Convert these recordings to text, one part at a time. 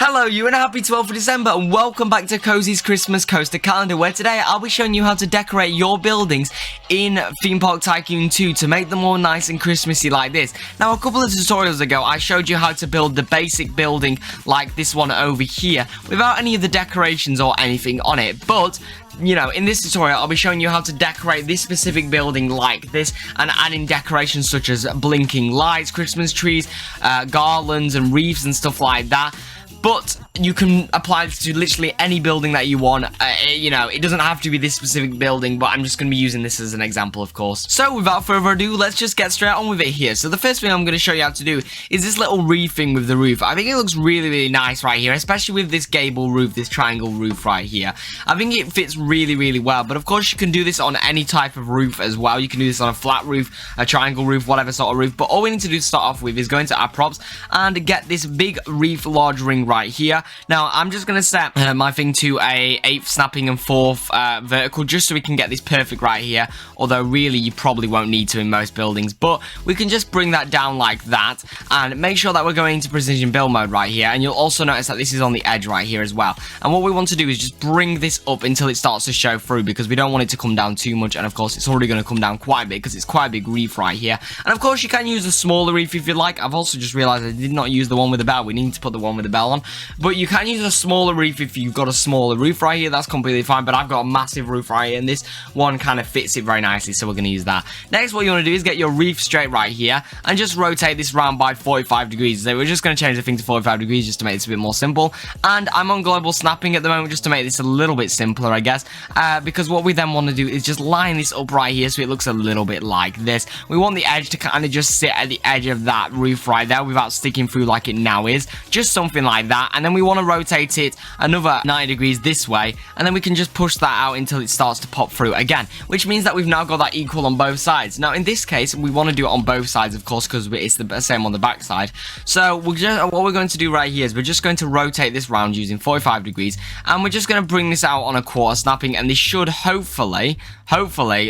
Hello, you and happy 12th of December, and welcome back to Kosie's Christmas Coaster Calendar, where today I'll be showing you how to decorate your buildings in Theme Park Tycoon 2 to make them all nice and Christmassy like this. Now, a couple of tutorials ago, I showed you how to build the basic building like this one over here, without any of the decorations or anything on it, but you know, in this tutorial, I'll be showing you how to decorate this specific building like this and adding decorations such as blinking lights, Christmas trees, garlands and wreaths and stuff like that. But you can apply this to literally any building that you want. You know, it doesn't have to be this specific building, but I'm just going to be using this as an example, of course. So without further ado, let's just get straight on with it here. So the first thing I'm going to show you how to do is this little wreath thing with the roof. I think it looks really, really nice right here, especially with this gable roof, this triangle roof right here. I think it fits really, really well. But of course, you can do this on any type of roof as well. You can do this on a flat roof, a triangle roof, whatever sort of roof. But all we need to do to start off with is go into our props and get this big wreath large ring right here. Now, I'm just going to set my thing to a 8th snapping and 4th vertical, just so we can get this perfect right here. Although, really, you probably won't need to in most buildings. But we can just bring that down like that. And make sure that we're going into precision build mode right here. And you'll also notice that this is on the edge right here as well. And what we want to do is just bring this up until it starts to show through, because we don't want it to come down too much. And, of course, it's already going to come down quite a bit because it's quite a big wreath right here. And, of course, you can use a smaller wreath if you like. I've also just realized I did not use the one with the bell. We need to put the one with the bell on. But you can use a smaller roof if you've got a smaller roof right here. That's completely fine, but I've got a massive roof right here, and this one kind of fits it very nicely, so we're going to use that. Next, what you want to do is get your wreath straight right here and just rotate this round by 45 degrees. So we're just going to change the thing to 45 degrees just to make this a bit more simple. And I'm on global snapping at the moment just to make this a little bit simpler, I guess, because what we then want to do is just line this up right here so it looks a little bit like this. We want the edge to kind of just sit at the edge of that roof right there without sticking through like it now is. Just something like that. And then we want to rotate it another 90 degrees this way, and then we can just push that out until it starts to pop through again, which means that we've now got that equal on both sides. Now in this case we want to do it on both sides, of course, because it's the same on the back side. So what we're going to do right here is we're just going to rotate this round using 45 degrees, and we're just going to bring this out on a quarter snapping, and this should hopefully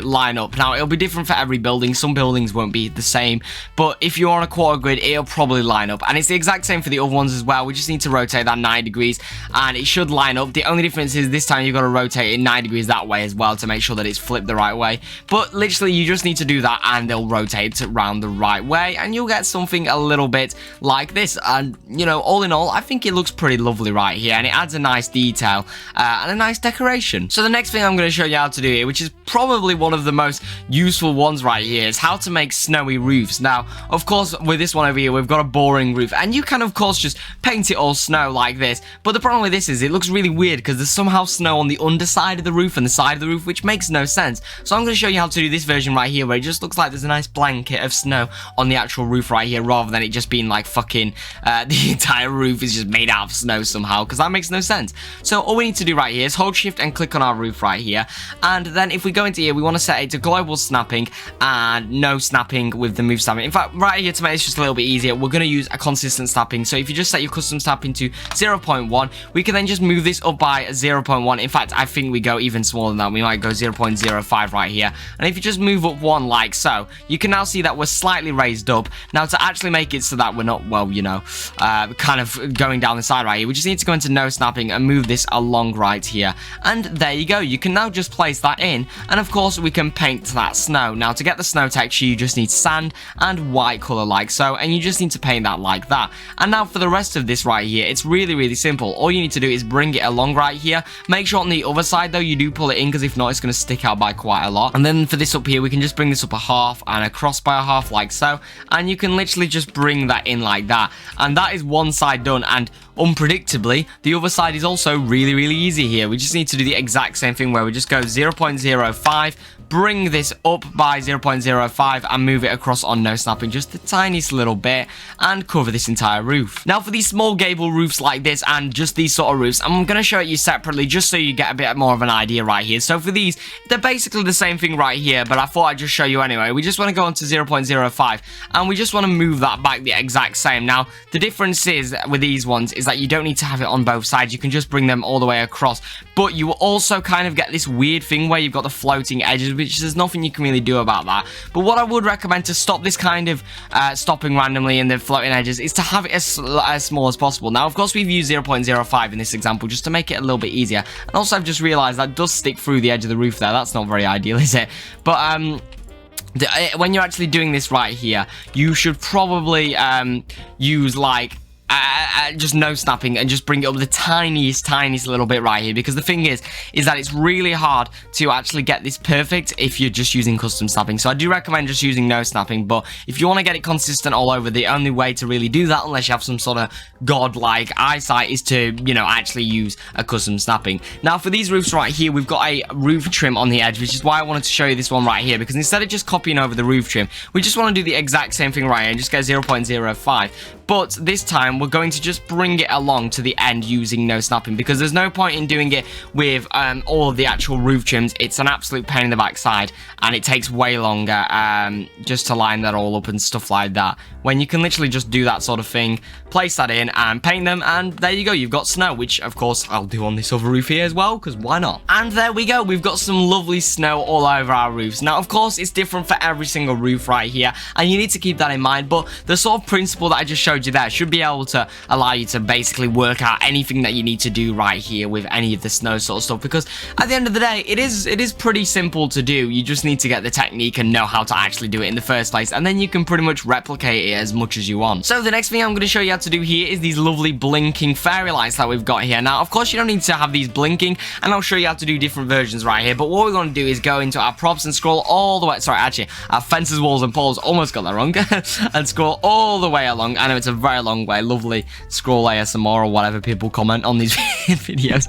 line up. Now it'll be different for every building. Some buildings won't be the same, but if you're on a quarter grid, it'll probably line up, and it's the exact same for the other ones as well. We just need to rotate that 90 degrees and it should line up. The only difference is this time you've got to rotate it 90 degrees that way as well to make sure that it's flipped the right way. But literally you just need to do that and they'll rotate around the right way, and you'll get something a little bit like this. And you know, all in all, I think it looks pretty lovely right here, and it adds a nice detail and a nice decoration. So the next thing I'm going to show you how to do here, which is probably one of the most useful ones right here, is how to make snowy roofs. Now of course with this one over here we've got a boring roof, and you can of course just paint it all snow like this, but the problem with this is it looks really weird because there's somehow snow on the underside of the roof and the side of the roof, which makes no sense. So I'm going to show you how to do this version right here, where it just looks like there's a nice blanket of snow on the actual roof right here, rather than it just being like fucking the entire roof is just made out of snow somehow, because that makes no sense. So all we need to do right here is hold shift and click on our roof right here, and then if we go into here we want to set it to global snapping and no snapping with the move snapping. In fact, right here, to make this just a little bit easier, we're going to use a consistent snapping. So if you just set your custom snapping to 0.1, we can then just move this up by 0.1. In fact, I think we go even smaller than that. We might go 0.05 right here. And if you just move up 1 like so, you can now see that we're slightly raised up. Now to actually make it so that we're not, well, you know, kind of going down the side right here, we just need to go into no snapping and move this along right here. And there you go. You can now just place that in. And of course, we can paint that snow. Now to get the snow texture, you just need sand and white color like so. And you just need to paint that like that. And now for the rest of this right here, it's really, really simple. All you need to do is bring it along right here. Make sure on the other side though you do pull it in, because if not it's going to stick out by quite a lot. And then for this up here, we can just bring this up a half and across by a half like so, and you can literally just bring that in like that, and that is one side done. And unpredictably, the other side is also really, really easy here. We just need to do the exact same thing, where we just go 0.05, bring this up by 0.05 and move it across on no snapping just the tiniest little bit, and cover this entire roof. Now for these small gable roofs like this and just these sort of roofs, I'm going to show it you separately just so you get a bit more of an idea right here. So for these, they're basically the same thing right here, but I thought I'd just show you anyway. We just want to go on to 0.05 and we just want to move that back the exact same. Now the difference is with these ones is that you don't need to have it on both sides. You can just bring them all the way across, but you will also kind of get this weird thing where you've got the floating edges, which there's nothing you can really do about that. But what I would recommend to stop this kind of stopping randomly in the floating edges is to have it as small as possible. Now, of course, we've used 0.05 in this example just to make it a little bit easier. And also, I've just realized that does stick through the edge of the roof there. That's not very ideal, is it? But when you're actually doing this right here, you should probably use like just no snapping and just bring it up the tiniest little bit right here, because the thing is that it's really hard to actually get this perfect if you're just using custom snapping. So I do recommend just using no snapping, but if you want to get it consistent all over, the only way to really do that, unless you have some sort of godlike eyesight, is to, you know, actually use a custom snapping. Now for these roofs right here, we've got a roof trim on the edge, which is why I wanted to show you this one right here, because instead of just copying over the roof trim, we just want to do the exact same thing right here and just get 0.05. But this time we're going to just bring it along to the end using no snapping, because there's no point in doing it with all of the actual roof trims. It's an absolute pain in the backside, and it takes way longer just to line that all up and stuff like that, when you can literally just do that sort of thing, place that in and paint them, and there you go, you've got snow, which of course I'll do on this other roof here as well, because why not? And there we go, we've got some lovely snow all over our roofs. Now of course it's different for every single roof right here, and you need to keep that in mind, but the sort of principle that I just showed you there should be able to allow you to basically work out anything that you need to do right here with any of the snow sort of stuff, because at the end of the day, it is pretty simple to do. You just need to get the technique and know how to actually do it in the first place, and then you can pretty much replicate it as much as you want. So the next thing I'm going to show you how to do here is these lovely blinking fairy lights that we've got here. Now of course you don't need to have these blinking, and I'll show you how to do different versions right here, but what we're going to do is go into our props and scroll all the way, sorry, actually our fences, walls and poles, almost got that wrong, and scroll all the way along. I know it's a very long way, lovely scroll ASMR or whatever people comment on these videos.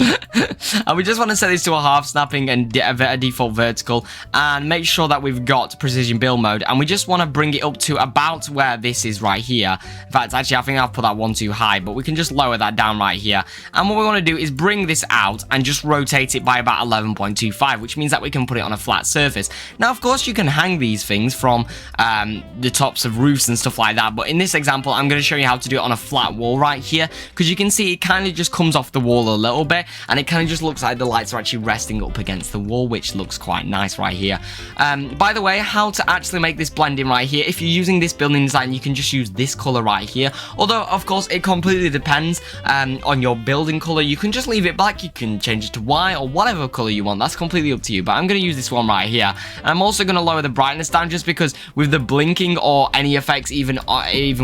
And we just want to set this to a half snapping and a default vertical, and make sure that we've got precision build mode, and we just want to bring it up to about where this is right here. In fact, actually I think I've put that one too high, but we can just lower that down right here, and what we want to do is bring this out and just rotate it by about 11.25, which means that we can put it on a flat surface. Now of course you can hang these things from the tops of roofs and stuff like that, but in this example I'm going to show you how to do it on a flat wall right here, because you can see it kind of just comes off the wall a little bit, and it kind of just looks like the lights are actually resting up against the wall, which looks quite nice right here. By the way, how to actually make this blend in right here, if you're using this building design, you can just use this color right here, although of course it completely depends on your building color. You can just leave it black, you can change it to white or whatever color you want, that's completely up to you, but I'm going to use this one right here, and I'm also going to lower the brightness down, just because with the blinking or any effects, even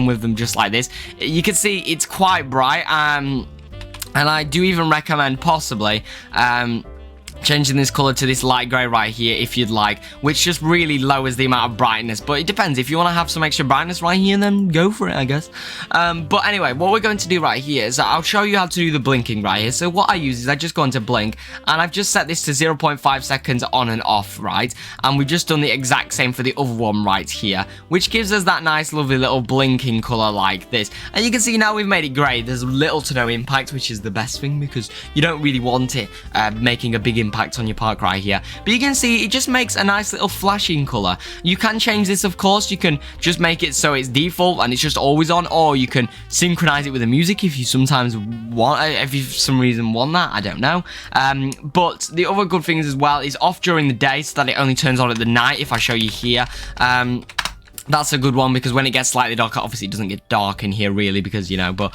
with them just like this, you can see it's quite bright, and I do even recommend possibly changing this color to this light gray right here if you'd like, which just really lowers the amount of brightness, but it depends. If you want to have some extra brightness right here, then go for it, I guess. But anyway, what we're going to do right here is I'll show you how to do the blinking right here. So what I use is I just go into blink, and I've just set this to 0.5 seconds on and off, right? And we've just done the exact same for the other one right here, which gives us that nice lovely little blinking color like this. And you can see now we've made it gray. There's little to no impact, which is the best thing, because you don't really want it making a big impact on your park right here. But you can see it just makes a nice little flashing color. You can change this, of course. You can just make it so it's default and it's just always on, or you can synchronize it with the music if you sometimes want, if you for some reason want that, I don't know. But the other good things as well is off during the day, so that it only turns on at the night. If I show you here, that's a good one, because when it gets slightly darker, obviously it doesn't get dark in here really, because, you know, but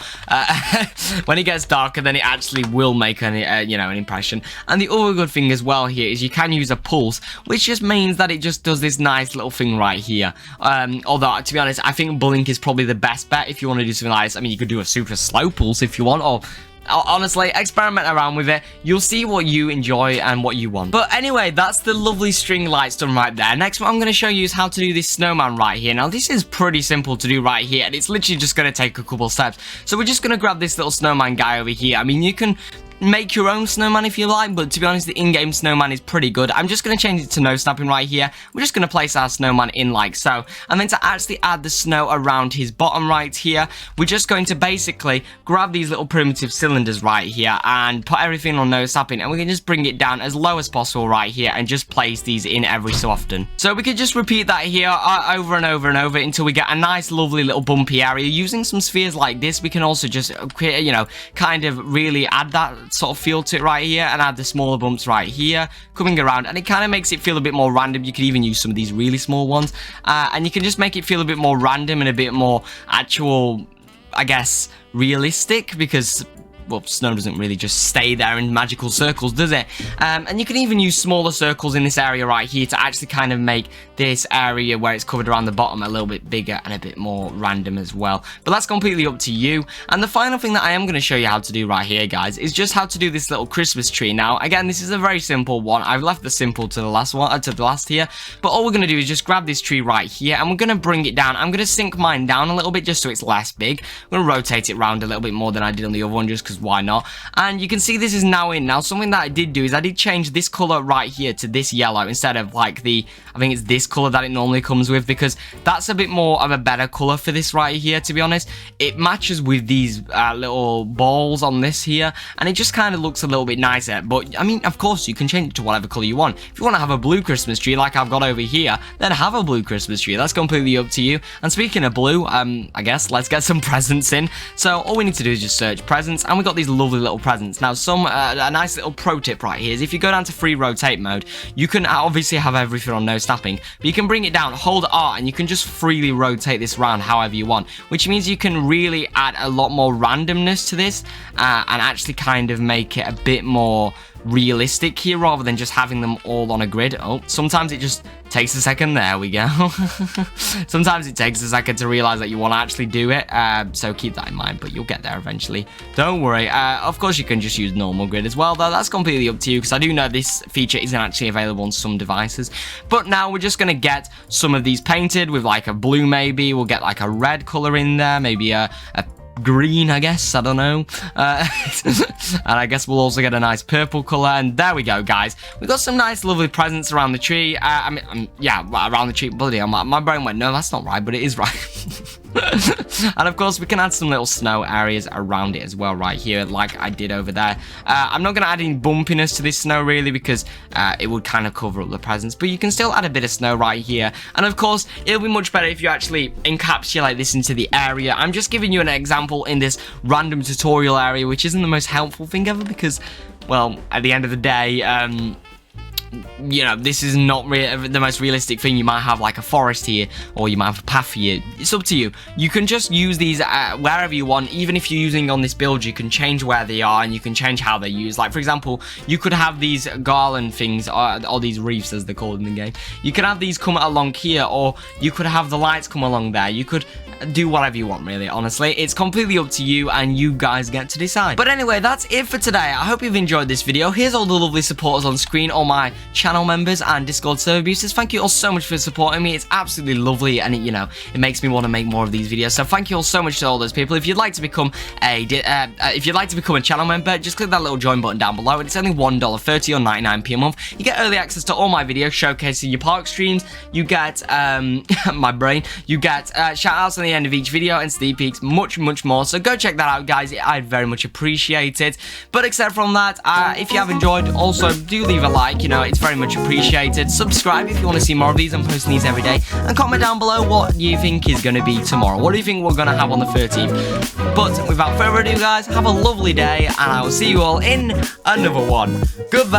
when it gets darker, then it actually will make an, you know, an impression. And the other good thing as well here is you can use a pulse, which just means that it just does this nice little thing right here. Although, to be honest, I think blink is probably the best bet if you want to do something like this. I mean, you could do a super slow pulse if you want, or honestly, experiment around with it. You'll see what you enjoy and what you want. But anyway, that's the lovely string lights done right there. Next, what I'm going to show you is how to do this snowman right here. Now, this is pretty simple to do right here, and it's literally just going to take a couple steps. So we're just going to grab this little snowman guy over here. I mean, you can make your own snowman if you like, but to be honest, the in-game snowman is pretty good. I'm just going to change it to no snapping right here. We're just going to place our snowman in like so. And then to actually add the snow around his bottom right here, we're just going to basically grab these little primitive cylinders right here and put everything on no snapping, and we can just bring it down as low as possible right here and just place these in every so often. So we could just repeat that here over and over and over until we get a nice lovely little bumpy area. Using some spheres like this, we can also just create, you know, kind of really add that sort of feel to it right here and add the smaller bumps right here coming around, and it kind of makes it feel a bit more random. You could even use some of these really small ones, and you can just make it feel a bit more random and a bit more actual, I guess, realistic, because well, snow doesn't really just stay there in magical circles, does it? And you can even use smaller circles in this area right here to actually kind of make this area where it's covered around the bottom a little bit bigger and a bit more random as well. But that's completely up to you. And the final thing that I am going to show you how to do right here, guys, is just how to do this little Christmas tree. Now, again, this is a very simple one. I've left the simple to the last one, to the last here. But all we're going to do is just grab this tree right here, and we're going to bring it down. I'm going to sink mine down a little bit just so it's less big. I'm going to rotate it around a little bit more than I did on the other one, just because why not? And you can see this is now in. Now, something that I did do is I did change this color right here to this yellow instead of like the, I think it's this color that it normally comes with, because that's a bit more of a better color for this right here, to be honest. It matches with these little balls on this here, and it just kind of looks a little bit nicer. But I mean, of course, you can change it to whatever color you want. If you want to have a blue Christmas tree like I've got over here, then have a blue Christmas tree. That's completely up to you. And speaking of blue, I guess let's get some presents in. So all we need to do is just search presents, and we got these lovely little presents. Now, a nice little pro tip right here is if you go down to free rotate mode, you can obviously have everything on no snapping, but you can bring it down, hold R, and you can just freely rotate this around however you want, which means you can really add a lot more randomness to this and actually kind of make it a bit more realistic here rather than just having them all on a grid. Oh, sometimes it just takes a second. There we go. Sometimes it takes a second to realize that you want to actually do it, so keep that in mind, but you'll get there eventually, don't worry. Of course, you can just use normal grid as well, though that's completely up to you, because I do know this feature isn't actually available on some devices. But now we're just going to get some of these painted with like a blue. Maybe we'll get like a red color in there, maybe a green, I guess, I don't know. And I guess we'll also get a nice purple color, and there we go, guys. We got some nice lovely presents around the tree. Yeah, around the tree. Bloody hell, my brain went, no, that's not right, but it is right. And of course, we can add some little snow areas around it as well right here, like I did over there. I'm not going to add any bumpiness to this snow really, because it would kind of cover up the presents, but you can still add a bit of snow right here. And of course, it'll be much better if you actually encapsulate this into the area. I'm just giving you an example in this random tutorial area, which isn't the most helpful thing ever, because, well, at the end of the day, you know, this is not the most realistic thing. You might have like a forest here, or you might have a path here. It's up to you. You can just use these wherever you want. Even if you're using on this build, you can change where they are, and you can change how they're used. Like, for example, you could have these garland things, or these reefs as they're called in the game. You could have these come along here, or you could have the lights come along there. You could do whatever you want, really. Honestly, it's completely up to you, and you guys get to decide. But anyway, that's it for today. I hope you've enjoyed this video. Here's all the lovely supporters on screen, all my channel members and Discord server boosters. Thank you all so much for supporting me. It's absolutely lovely, and it makes me want to make more of these videos. So thank you all so much to all those people. If you'd like to become a channel member, just click that little join button down below. It's only $1.30 or 99p a month. You get early access to all my videos showcasing your park streams. You get my brain. You get shout outs on the end of each video and sneak peeks, much more. So go check that out, guys. I'd very much appreciate it. But except from that, if you have enjoyed, also do leave a like. It's very much appreciated. Subscribe if you want to see more of these. I'm posting these every day. And comment down below what you think is going to be tomorrow. What do you think we're going to have on the 13th? But without further ado, guys, have a lovely day, and I will see you all in another one. Goodbye.